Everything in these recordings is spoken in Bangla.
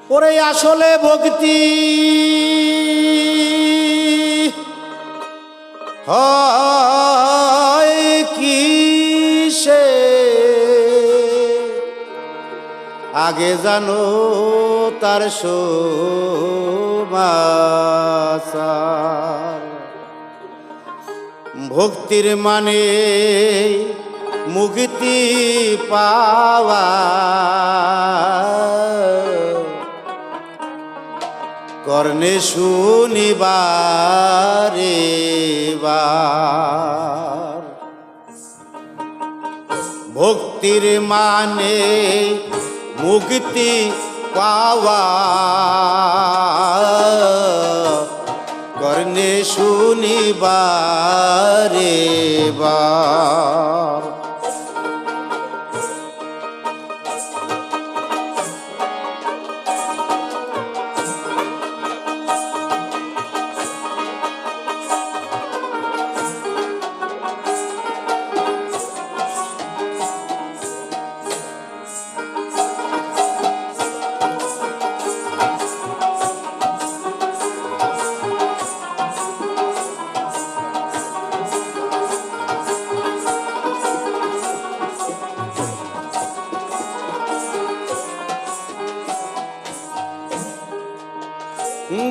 ওরে আসলে ভক্তি হয় কি সে আগে জানো তার সমাচার। ভক্তির মানে মুক্তি পাওয়া, কর্ণে শুনিবারে বার। ভক্তির মানে মুক্তি পাওয়া, কর্ণে শুনিবারে বার।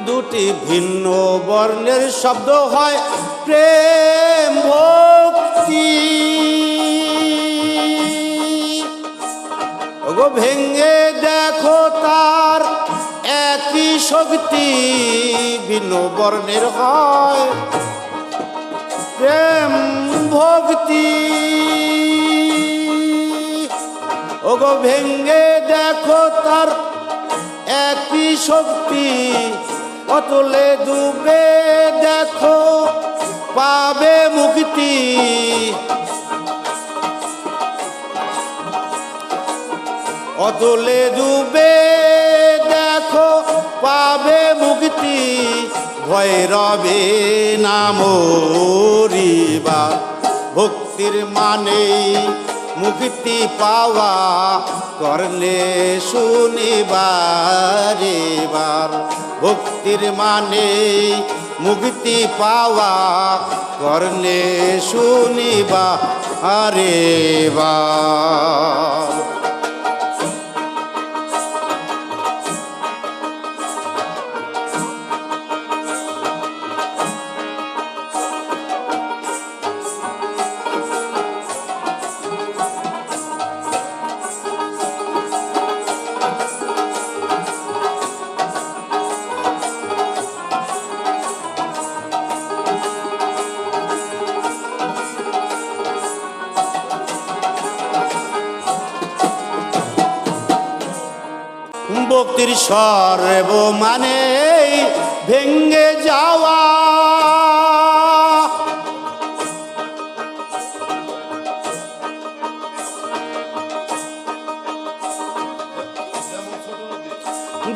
দুটি ভিন্ন বর্ণের শব্দ হয় প্রেম ভক্তি। ওগো ভেঙ্গে দেখো তার একই শক্তি, ভিন্ন বর্ণের হয় প্রেম ভক্তি। ওগো ভেঙ্গে দেখো তার একই শক্তি, অতলে ডুবে দেখো পাবে মুক্তি। অতলে ডুবে দেখো পাবে মুক্তি, ভয় রবে না মরিবা। ভক্তির মানে মুক্তি পাওয়া, কর্ণে শুনিবারে বার। ভক্তির মানে মুক্তি পাওয়া, কর্ণে শুনিবারে বার। ভক্তির সর্ব মানে ভেঙ্গে যাওয়া,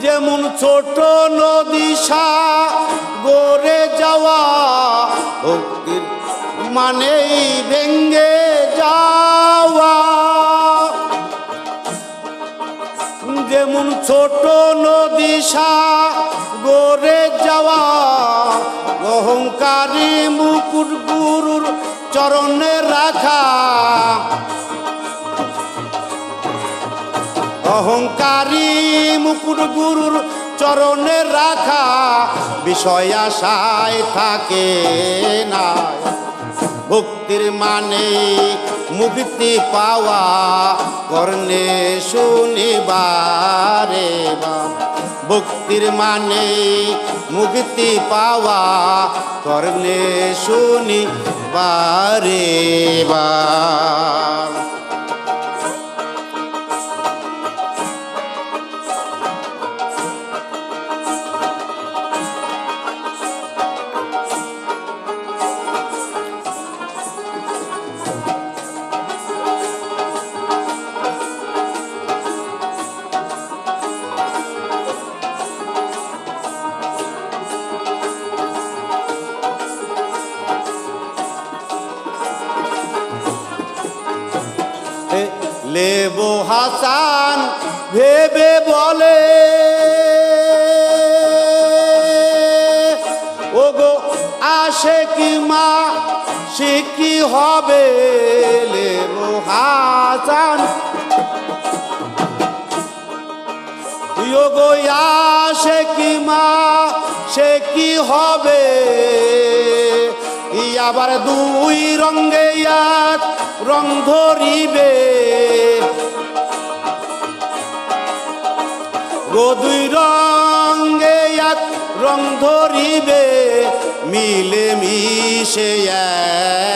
যেমন ছোট নদী সাগরে যাওয়া। ভক্তির মানেই ভেঙ্গে যাওয়া, যেমন ছোট নদী সাগরে যাওয়া। অহংকারী মুকুট গুরুর চরণে রাখা, অহংকারী মুকুট গুরুর চরণে রাখা। বিষয় আশায় থাকে না, ভক্তির মানে মুক্তি পাওয়া, কর্ণে শুনিবারে বার। ভক্তির মানে মুক্তি পাওয়া, কর্ণে শুনিবারে বার। লেবো হাসান ভেবে বলে মা সে কি হবে লে মহাজান গো মা সে কি হবে আবার দুই রঙ্গে এক রং ধরিবে গো দুই রঙ্গে এক রং ধরিবে মিলে মিশে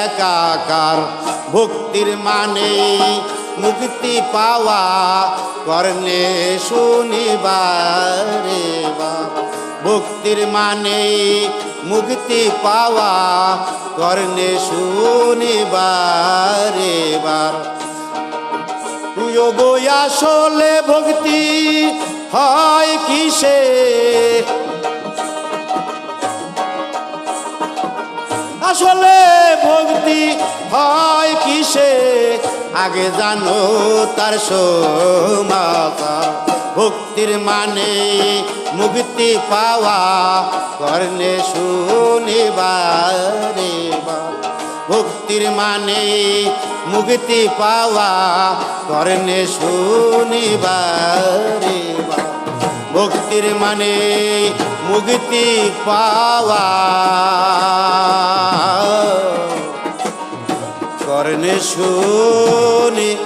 একাকার ভক্তির মানে মুক্তি পাওয়া কর্ণে শুনিবারে ভক্তির মানে মুক্তি পাওয়া কর্ণে শুনিবারে বার আসলে ভক্তি হয় কিসে আসলে ভক্তি হয় কিসে আগে জানো তার সমাচার ভক্তির মানে মুক্তি পাওয়া কর্ণে শুনিবারে ভক্তির মানে মুক্তি পাওয়া কর্ণে শুনিবারে ভক্তির মানে মুক্তি পাওয়া কর্ণে শুনিবার